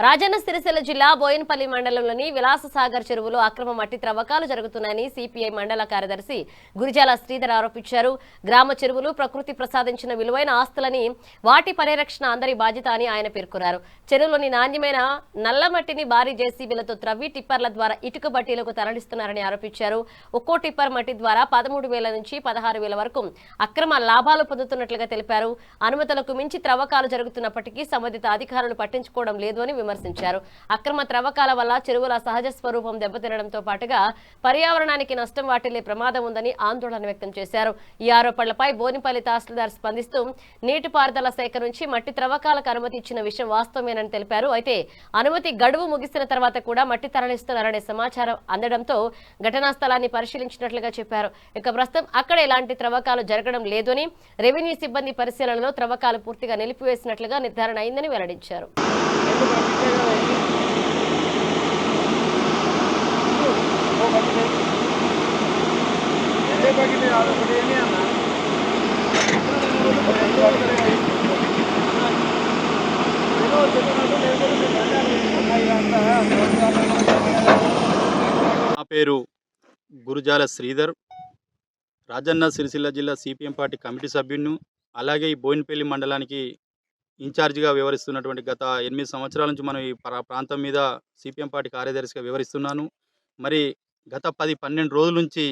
రాజన్న సిరిసిల్ల జిల్లా బోయినపల్లి మండలంలోని విలాససాగర్ చెరువులో అక్రమ మట్టి త్రవ్వకాలు జరుగుతున్నాయని సిపిఐ మండల కార్యదర్శి గురిజాల శ్రీధర్ ఆరోపించారు. గ్రామ చెరువులు ప్రకృతి ప్రసాదించిన విలువైన ఆస్తులని వాటి పరిరక్షణ అందరి బాధ్యత అని ఆయన పేర్కొన్నారు. చెరువులోని నాణ్యమైన నల్ల మట్టిని భారీ జేసీబీలతో త్రవ్వి టిప్పర్ల ద్వారా ఇటుక బట్టీలకు తరలిస్తున్నారని ఆరోపించారు. ఒక్కో టిప్పర్ మట్టి ద్వారా 13,000 నుంచి 16,000 వరకు అక్రమ లాభాలు పొందుతున్నట్లుగా తెలిపారు. అనుమతులకు మించి త్రవ్వకాలు జరుగుతున్నప్పటికీ సంబంధిత అధికారులు పట్టించుకోవడం లేదు అని విమర్శించారు. అక్రమ త్రవ్వకాల వల్ల చెరువుల సహజ స్వరూపం దెబ్బతినడంతో పాటుగా పర్యావరణానికి నష్టం వాటిల్లే ప్రమాదం ఉందని ఆందోళన వ్యక్తం చేశారు. ఈ ఆరోపణలపై బోయినపల్లి తహసీల్దార్ స్పందిస్తూ నీటిపారుదల శాఖ నుంచి మట్టి త్రవ్వకాలకు అనుమతి ఇచ్చిన విషయం వాస్తవమేనని తెలిపారు. అయితే అనుమతి గడువు ముగిసిన తర్వాత కూడా మట్టి తరలిస్తున్నారనే సమాచారం అందడంతో ఘటనా స్థలాన్ని పరిశీలించినట్లుగా చెప్పారు. ఇక ప్రస్తుతం అక్కడ ఎలాంటి త్రవ్వకాలు జరగడం లేదని, రెవెన్యూ సిబ్బంది పరిశీలనలో త్రవ్వకాలు పూర్తిగా నిలిపివేసినట్లుగా నిర్ధారణ అయిందని వెల్లడించారు. నా పేరు గురుజాల శ్రీధర్, రాజన్న సిరిసిల్ల జిల్లా సిపిఎం పార్టీ కమిటీ సభ్యుడిని, అలాగే ఈ బోయినపల్లి మండలానికి ఇన్ఛార్జిగా వ్యవహరిస్తున్నటువంటి గత 8 సంవత్సరాల నుంచి మనం ఈ ప్రాంతం మీద సిపిఎం పార్టీ కార్యదర్శిగా వ్యవహరిస్తున్నాను. మరి గత 10-12 రోజుల నుంచి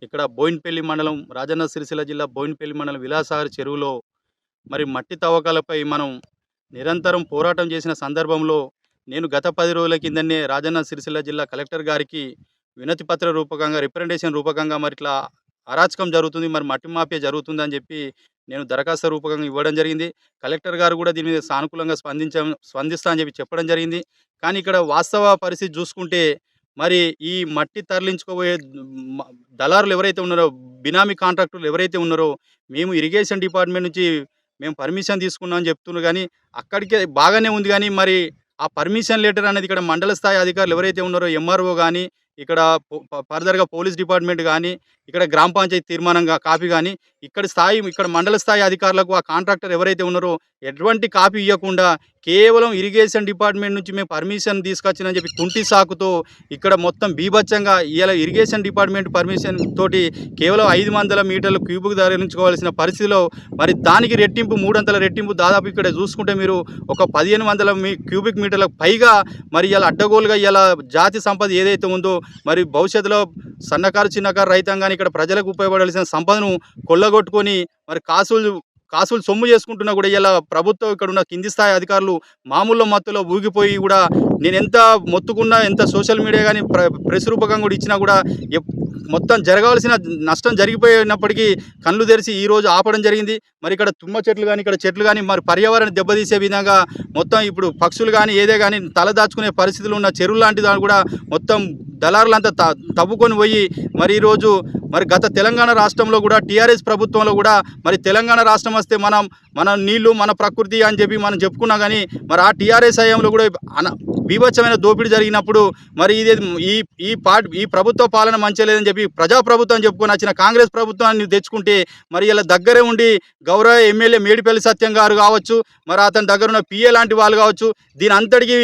ఇక్కడ బోయినపల్లి మండలం, రాజన్న సిరిసిల్ల జిల్లా బోయినపల్లి మండలం విలాసాగర్ చెరువులో మరి మట్టి తవ్వకాలపై మనం నిరంతరం పోరాటం చేసిన సందర్భంలో నేను గత 10 రోజుల కిందనే రాజన్న సిరిసిల్ల జిల్లా కలెక్టర్ గారికి వినతి పత్ర రూపకంగా, రిప్రజెంటేషన్ రూపకంగా మరి ఇట్లా అరాచకం జరుగుతుంది, మరి మట్టి మాఫియా జరుగుతుందని చెప్పి నేను దరఖాస్తు రూపకంగా ఇవ్వడం జరిగింది. కలెక్టర్ గారు కూడా దీని మీద సానుకూలంగా స్పందిస్తా అని చెప్పి చెప్పడం జరిగింది. కానీ ఇక్కడ వాస్తవ పరిస్థితి చూసుకుంటే మరి ఈ మట్టి తరలించుకోబోయే దళారులు ఎవరైతే ఉన్నారో, బినామీ కాంట్రాక్టర్లు ఎవరైతే ఉన్నారో, మేము ఇరిగేషన్ డిపార్ట్మెంట్ నుంచి మేము పర్మిషన్ తీసుకున్నామని చెప్తున్నారు. కానీ అక్కడికే బాగానే ఉంది. కానీ మరి ఆ పర్మిషన్ లెటర్ అనేది ఇక్కడ మండల స్థాయి అధికారులు ఎవరైతే ఉన్నారో, ఎంఆర్ఓ కానీ, ఇక్కడ ఫర్దర్గా పోలీస్ డిపార్ట్మెంట్ కానీ, ఇక్కడ గ్రామ పంచాయతీ తీర్మానంగా కాపీ కానీ, ఇక్కడ మండల స్థాయి అధికారులకు ఆ కాంట్రాక్టర్ ఎవరైతే ఉన్నారో ఎటువంటి కాపీ ఇవ్వకుండా కేవలం ఇరిగేషన్ డిపార్ట్మెంట్ నుంచి మేము పర్మిషన్ తీసుకొచ్చినని చెప్పి కుంటి సాకుతో ఇక్కడ మొత్తం బీభత్సంగా ఇలా ఇరిగేషన్ డిపార్ట్మెంట్ పర్మిషన్ తోటి కేవలం 500 మీటర్ల క్యూబిక్ తరలించుకోవాల్సిన పరిస్థితిలో మరి దానికి రెట్టింపు, 300 రెట్టింపు దాదాపు ఇక్కడ చూసుకుంటే మీరు ఒక 1500 క్యూబిక్ మీటర్లకు పైగా మరి ఇలా అడ్డగోలుగా ఇలా జాతి సంపద ఏదైతే ఉందో, మరి భవిష్యత్తులో సన్నకారు చిన్నకారు రైతాంగాన్ని ఇక్కడ ప్రజలకు ఉపయోగపడాల్సిన సంపదను కొల్లగొట్టుకొని మరి కాసులు సొమ్ము చేసుకుంటున్నా కూడా ఇలా ప్రభుత్వం, ఇక్కడ ఉన్న కింది స్థాయి అధికారులు మామూలు మత్తులో ఊగిపోయి కూడా నేను ఎంత మొత్తుకున్నా, ఎంత సోషల్ మీడియా కానీ ప్రెస్ రూపకంగా కూడా ఇచ్చినా కూడా మొత్తం జరగాల్సిన నష్టం జరిగిపోయినప్పటికీ కళ్ళు తెరిచి ఈరోజు ఆపడం జరిగింది. మరి ఇక్కడ తుమ్మ చెట్లు కానీ, ఇక్కడ చెట్లు కానీ మరి పర్యావరణ దెబ్బతీసే విధంగా మొత్తం ఇప్పుడు పక్షులు కానీ ఏదే కానీ తలదాచుకునే పరిస్థితులు ఉన్న చెరువు లాంటి దాన్ని కూడా మొత్తం దళారులంతా తవ్వుకొని పోయి మరి ఈరోజు మరి గత తెలంగాణ రాష్ట్రంలో కూడా టీఆర్ఎస్ ప్రభుత్వంలో కూడా మరి తెలంగాణ రాష్ట్రం వస్తే మన నీళ్లు మన ప్రకృతి అని చెప్పి మనం చెప్పుకున్నాం. కానీ మరి ఆ టీఆర్ఎస్ హయాంలో కూడా బీభత్సమైన దోపిడీ జరిగినప్పుడు మరి ఈ ప్రభుత్వ పాలన మంచిగా లేదని చెప్పి ప్రజాప్రభుత్వం చెప్పుకొని వచ్చిన కాంగ్రెస్ ప్రభుత్వాన్ని తెచ్చుకుంటే మరి ఇలా దగ్గరే ఉండి గౌరవ ఎమ్మెల్యే మేడిపల్లి సత్యం గారు కావచ్చు, మరి అతని దగ్గర ఉన్న పిఏ లాంటి వాళ్ళు కావచ్చు, దీని అంతటికి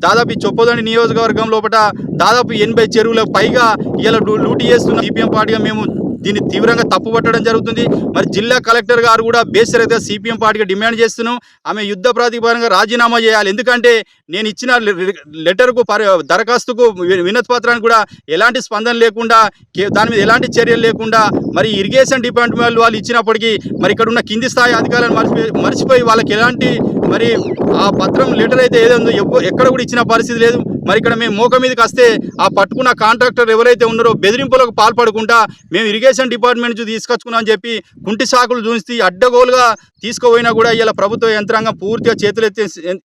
దాదాపు చొప్పదండి నియోజకవర్గం లోపల దాదాపు 80 చెరువులకు పైగా ఇలా లూటీ చేస్తున్న సిపిఎం పార్టీగా మేము దీన్ని తీవ్రంగా తప్పుపట్టడం జరుగుతుంది. మరి జిల్లా కలెక్టర్ గారు కూడా బేసరిగా సిపిఎం పార్టీగా డిమాండ్ చేస్తున్నాం, ఆమె యుద్ధ ప్రాతిపదికగా రాజీనామా చేయాలి. ఎందుకంటే నేను ఇచ్చిన లెటర్కు, దరఖాస్తుకు, వినతి పత్రానికి కూడా ఎలాంటి స్పందన లేకుండా, దాని మీద ఎలాంటి చర్యలు లేకుండా మరి ఇరిగేషన్ డిపార్ట్మెంట్ వాళ్ళు ఇచ్చినప్పటికీ మరి ఇక్కడ ఉన్న కింది స్థాయి అధికారులను మర్చిపోయి వాళ్ళకి ఎలాంటి మరి ఆ పత్రం లెటర్ అయితే ఏదో ఎక్కడ కూడా ఇచ్చిన పరిస్థితి లేదు. మరి ఇక్కడ మేము మోక మీదకి వస్తే ఆ పట్టుకున్న కాంట్రాక్టర్ ఎవరైతే ఉన్నారో బెదిరింపులకు పాల్పడకుండా మేము ఇరిగేషన్ డిపార్ట్మెంట్ నుంచి తీసుకొచ్చుకున్నామని చెప్పి కుంటి సాకులు చూసి అడ్డగోలుగా తీసుకుపోయినా కూడా ఇలా ప్రభుత్వ యంత్రాంగం పూర్తిగా చేతులు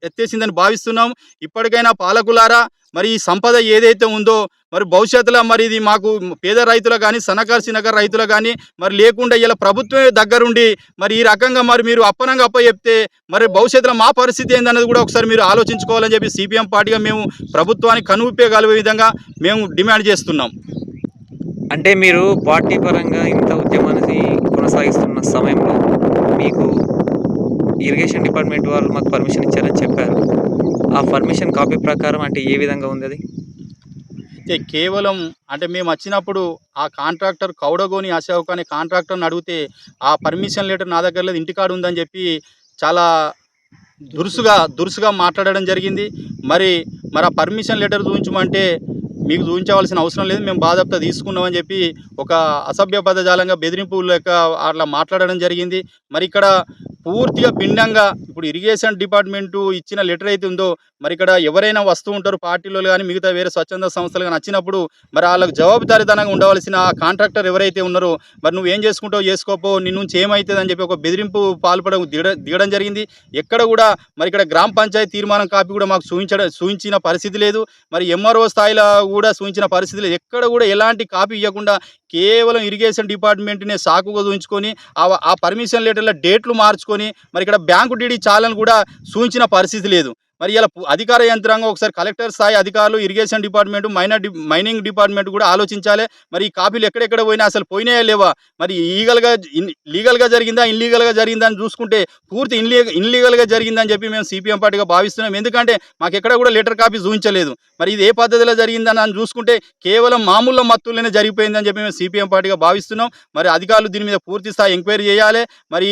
ఎత్తేసిందని భావిస్తున్నాం. ఇప్పటికైనా పాలకులారా మరి ఈ సంపద ఏదైతే ఉందో మరి భవిష్యత్తులో మరి ఇది మాకు పేద రైతులకు కానీ, సన్నకారు చిన్నకారు రైతులకు కానీ మరి లేకుండా ఇలా ప్రభుత్వమే దగ్గరుండి మరి ఈ రకంగా మరి మీరు అప్పనంగా చెప్తే మరి భవిష్యత్తులో మా పరిస్థితి ఏందన్నది కూడా ఒకసారి మీరు ఆలోచించుకోవాలని చెప్పి సిపిఎం పార్టీగా మేము ప్రభుత్వానికి కనువిప్పగలిగే విధంగా మేము డిమాండ్ చేస్తున్నాం. అంటే మీరు పార్టీ పరంగా ఇంత ఉద్యమాన్ని కొనసాగిస్తున్న సమయంలో మీకు ఇరిగేషన్ డిపార్ట్మెంట్ వాళ్ళు మాకు పర్మిషన్ ఇచ్చారని చెప్పారు. ఆ పర్మిషన్ కాపీ ప్రకారం అంటే ఏ విధంగా ఉంది అది? అయితే కేవలం అంటే మేము వచ్చినప్పుడు ఆ కాంట్రాక్టర్ కౌడగోని అశోక్ అనే కాంట్రాక్టర్ని అడిగితే ఆ పర్మిషన్ లెటర్ నా దగ్గర లేదు, ఇంటికాడ ఉందని చెప్పి చాలా దురుసుగా మాట్లాడడం జరిగింది. మరి ఆ పర్మిషన్ లెటర్ చూపించమంటే మీకు చూపించవలసిన అవసరం లేదు, మేము బాధ్యత తీసుకున్నామని చెప్పి ఒక అసభ్య పదజాలంగా బెదిరింపు లెక్క అట్లా మాట్లాడడం జరిగింది. మరి ఇక్కడ పూర్తిగా భిన్నంగా ఇప్పుడు ఇరిగేషన్ డిపార్ట్మెంటు ఇచ్చిన లెటర్ అయితే ఉందో మరి ఇక్కడ ఎవరైనా వస్తూ ఉంటారు పార్టీలో కానీ మిగతా వేరే స్వచ్ఛంద సంస్థలు కానీ వచ్చినప్పుడు మరి వాళ్ళకు జవాబుదారీతనంగా ఉండవలసిన ఆ కాంట్రాక్టర్ ఎవరైతే ఉన్నారో మరి నువ్వు ఏం చేసుకుంటావు చేసుకోపో, నీ నుంచి ఏమవుతుంది అని చెప్పి ఒక బెదిరింపు పాల్పడడం దిగడం జరిగింది. ఎక్కడ కూడా మరి ఇక్కడ గ్రామ పంచాయతీ తీర్మానం కాపీ కూడా మాకు చూపించిన పరిస్థితి లేదు. మరి ఎంఆర్ఓ స్థాయిలో కూడా చూపించిన పరిస్థితి లేదు. ఎక్కడ కూడా ఎలాంటి కాపీ ఇవ్వకుండా కేవలం ఇరిగేషన్ డిపార్ట్మెంట్నే సాకుగా చూపించుకొని ఆ పర్మిషన్ లెటర్ల డేట్లు మార్చుకొని మరి ఇక్కడ బ్యాంకు డీడీ చాలని కూడా చూపించిన పరిస్థితి లేదు. మరి ఇలా అధికార యంత్రాంగం ఒకసారి కలెక్టర్ స్థాయి అధికారులు, ఇరిగేషన్ డిపార్ట్మెంట్, మైనింగ్ డిపార్ట్మెంట్ కూడా ఆలోచించాలి. మరి ఈ కాపీలు ఎక్కడెక్కడ పోయినా అసలు పోయినాయా లేవా, మరి లీగల్గా జరిగిందా ఇన్లీగల్గా జరిగిందా అని చూసుకుంటే పూర్తి ఇన్లీగల్గా జరిగిందని చెప్పి మేము సిపిఎం పార్టీగా భావిస్తున్నాం. ఎందుకంటే మాకు ఎక్కడ కూడా లెటర్ కాపీ చూపించలేదు. మరి ఇది ఏ పద్ధతిలో జరిగిందని అని చూసుకుంటే కేవలం మామూలు మత్తుల్లోనే జరిగిపోయిందని చెప్పి మేము సిపిఎం పార్టీగా భావిస్తున్నాం. మరి అధికారులు దీని మీద పూర్తి స్థాయి ఎంక్వైరీ చేయాలి. మరి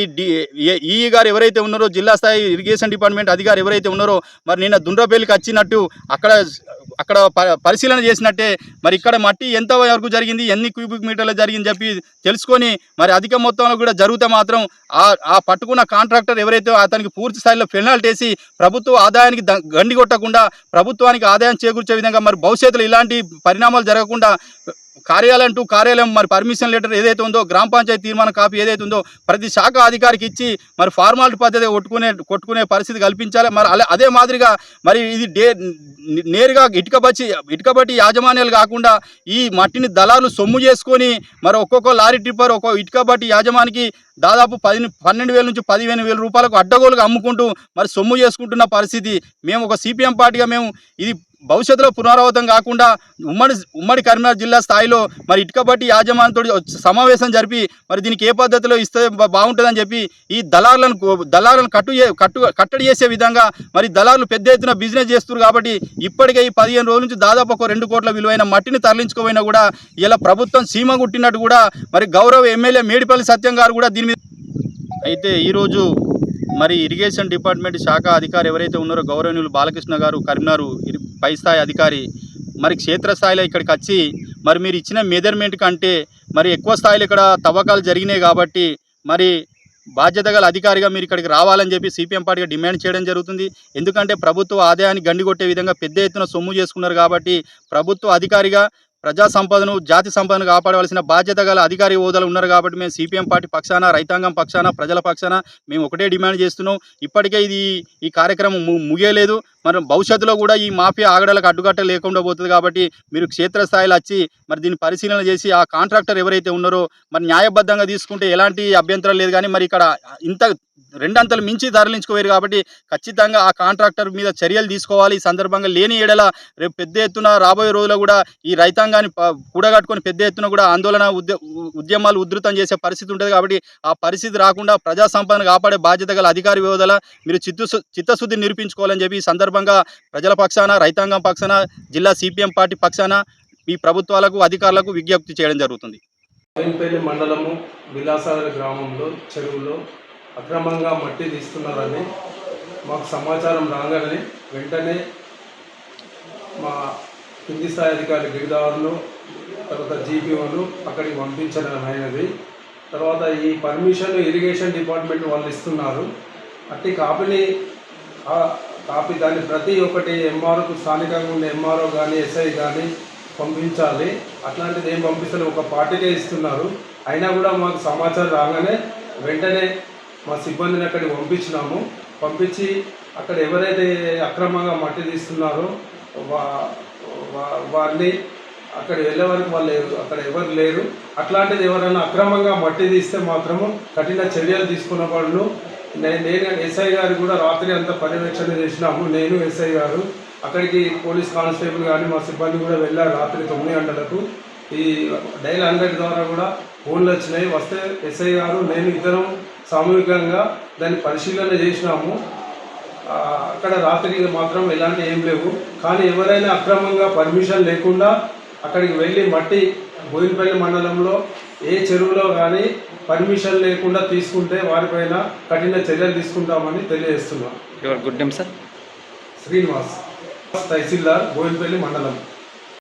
ఈ గారు ఎవరైతే ఉన్నారో, జిల్లా స్థాయి ఇరిగేషన్ డిపార్ట్మెంట్ అధికారి ఎవరైతే ఉన్నారో మరి నిన్న దుండ్రపల్లికి వచ్చినట్టు అక్కడ పరిశీలన చేసినట్టే మరి ఇక్కడ మట్టి ఎంత వరకు జరిగింది, ఎన్ని క్యూబిక్ మీటర్లు జరిగింది చెప్పి తెలుసుకొని మరి అధిక మొత్తంలో కూడా జరిగితే మాత్రం ఆ పట్టుకున్న కాంట్రాక్టర్ ఎవరైతే అతనికి పూర్తి స్థాయిలో పెనాల్టీ వేసి ప్రభుత్వ ఆదాయానికి గండి కొట్టకుండా ప్రభుత్వానికి ఆదాయం చేకూర్చే విధంగా మరి భవిష్యత్తులో ఇలాంటి పరిణామాలు జరగకుండా కార్యాలయం మరి పర్మిషన్ లెటర్ ఏదైతే ఉందో, గ్రామ పంచాయతీ తీర్మానం కాపీ ఏదైతే ఉందో ప్రతి శాఖ అధికారికి ఇచ్చి మరి ఫార్మాలిటీ పద్ధతి కొట్టుకునే పరిస్థితి కల్పించాలి. మరి అదే మాదిరిగా మరి ఇది నేరుగా ఇటుకబట్టి యాజమాన్యాలు కాకుండా ఈ మట్టిని దళాలు సొమ్ము చేసుకొని మరి ఒక్కొక్క లారీ టిప్పర్ ఒక్కో ఇటుకబట్టి యాజమానికి దాదాపు 12,000 నుంచి 15,000 రూపాయలకు అడ్డగోలుగా అమ్ముకుంటూ మరి సొమ్ము చేసుకుంటున్న పరిస్థితి. మేము ఒక సిపిఎం పార్టీగా మేము ఇది భవిష్యత్తులో పునరావృతం కాకుండా ఉమ్మడి కరీంనగర్ జిల్లా స్థాయిలో మరి ఇటుకబట్టి యాజమాన్యంతో సమావేశం జరిపి మరి దీనికి ఏ పద్ధతిలో ఇస్తే బాగుంటుందని చెప్పి ఈ దళాలను కట్టడి చేసే విధంగా మరి దళారులు పెద్ద ఎత్తున బిజినెస్ చేస్తున్నారు. కాబట్టి ఇప్పటికే ఈ 15 రోజుల నుంచి దాదాపు ఒక 2 కోట్ల విలువైన మట్టిని తరలించుకోపోయినా కూడా ఇలా ప్రభుత్వం సీమ గుట్టినట్టు కూడా మరి గౌరవ ఎమ్మెల్యే మేడిపల్లి సత్యం గారు కూడా దీని మీద అయితే ఈరోజు మరి ఇరిగేషన్ డిపార్ట్మెంట్ శాఖ అధికారి ఎవరైతే ఉన్నారో గౌరవనీయులు బాలకృష్ణ గారు, కరీంనగర్ పై స్థాయి అధికారి మరి క్షేత్రస్థాయిలో ఇక్కడికి వచ్చి మరి మీరు ఇచ్చిన మెజర్మెంట్ కంటే మరి ఎక్కువ స్థాయిలో ఇక్కడ తవ్వకాలు జరిగినాయి కాబట్టి మరి బాధ్యత గల అధికారిగా మీరు ఇక్కడికి రావాలని చెప్పి సిపిఎం పార్టీగా డిమాండ్ చేయడం జరుగుతుంది. ఎందుకంటే ప్రభుత్వ ఆదాయాన్ని గండికొట్టే విధంగా పెద్ద ఎత్తున సొమ్ము చేసుకున్నారు కాబట్టి ప్రభుత్వ అధికారిగా ప్రజా సంపదను, జాతి సంపదను కాపాడవలసిన బాధ్యత గల అధికారి హోదాలు ఉన్నారు కాబట్టి మేము సిపిఎం పార్టీ పక్షాన, రైతాంగం పక్షాన, ప్రజల పక్షాన మేము ఒకటే డిమాండ్ చేస్తున్నాం. ఇప్పటికే ఈ కార్యక్రమం ముగియలేదు. మరి భవిష్యత్తులో కూడా ఈ మాఫియా ఆగడాలకు అడ్డుకట్ట లేకుండా పోతుంది. కాబట్టి మీరు క్షేత్రస్థాయిలో వచ్చి మరి దీన్ని పరిశీలన చేసి ఆ కాంట్రాక్టర్ ఎవరైతే ఉన్నారో మరి న్యాయబద్ధంగా తీసుకుంటే ఎలాంటి అభ్యంతరం లేదు. కానీ మరి ఇక్కడ ఇంత 2 అంతలు మించి తరలించుకోలేరు కాబట్టి ఖచ్చితంగా ఆ కాంట్రాక్టర్ మీద చర్యలు తీసుకోవాలి. ఈ సందర్భంగా లేని ఏడల రేపు పెద్ద ఎత్తున రాబోయే రోజుల్లో కూడా ఈ రైతాంగాన్ని కూడగట్టుకొని పెద్ద ఎత్తున కూడా ఆందోళన ఉద్యమాలు ఉధృతం చేసే పరిస్థితి ఉంటుంది. కాబట్టి ఆ పరిస్థితి రాకుండా ప్రజా సంపదను కాపాడే బాధ్యత గల అధికారి వ్యవధల మీరు చిత్తశుద్ధి నిరూపించుకోవాలని చెప్పి ఈ సందర్భంగా ప్రజల పక్షాన, రైతాంగం పక్షాన, జిల్లా సిపిఎం పార్టీ పక్షాన ఈ ప్రభుత్వాలకు, అధికారులకు విజ్ఞప్తి చేయడం జరుగుతుంది. బోయినపల్లి మండలము విలాసాగర్ గ్రామంలో చెరువులో అక్రమంగా మట్టి తీస్తున్నారని మాకు సమాచారం రాగానే వెంటనే మా కింది స్థాయి అధికారి గిరిదారులు, తర్వాత జీపీఓలు అక్కడికి పంపించడం అయినది. తర్వాత ఈ పర్మిషన్ ఇరిగేషన్ డిపార్ట్మెంట్ వాళ్ళు ఇస్తున్నారు. అట్టి కాపీ దాన్ని ప్రతి ఒక్కటి ఎంఆర్ఓకు స్థానికంగా ఉండే ఎంఆర్ఓ కానీ ఎస్ఐ కానీ పంపించాలి. అట్లాంటిది ఏం పంపిస్తారు, ఒక పార్టీకే ఇస్తున్నారు. అయినా కూడా మాకు సమాచారం రాగానే వెంటనే మా సిబ్బందిని అక్కడికి పంపించి అక్కడ ఎవరైతే అక్రమంగా మట్టి తీస్తున్నారో వారిని అక్కడ వెళ్ళే వరకు వాళ్ళు అక్కడ ఎవరు లేరు. అట్లాంటిది ఎవరైనా అక్రమంగా మట్టి తీస్తే మాత్రము కఠిన చర్యలు తీసుకున్న వాళ్ళు. నేను ఎస్ఐ గారు కూడా రాత్రి అంతా పర్యవేక్షణ చేసినాము. నేను ఎస్ఐ గారు అక్కడికి పోలీస్ కానిస్టేబుల్ కానీ మా సిబ్బంది కూడా వెళ్ళారు. రాత్రి 9 గంటలకు ఈ డైల్ 100 ద్వారా కూడా ఫోన్లు వచ్చినాయి. వస్తే ఎస్ఐ గారు నేను ఇద్దరం సామూహికంగా దాన్ని పరిశీలన చేసినాము. అక్కడ రాత్రి మాత్రం ఎలాంటి ఏం లేవు. కానీ ఎవరైనా అక్రమంగా పర్మిషన్ లేకుండా అక్కడికి వెళ్ళి మట్టి బోయినపల్లి మండలంలో ఏ చెరువులో కానీ పర్మిషన్ లేకుండా తీసుకుంటే వారిపైన కఠిన చర్యలు తీసుకుంటామని తెలియజేస్తున్నాం. Your good name sir? Srinivas, tahsildar, Boinpally మండలం.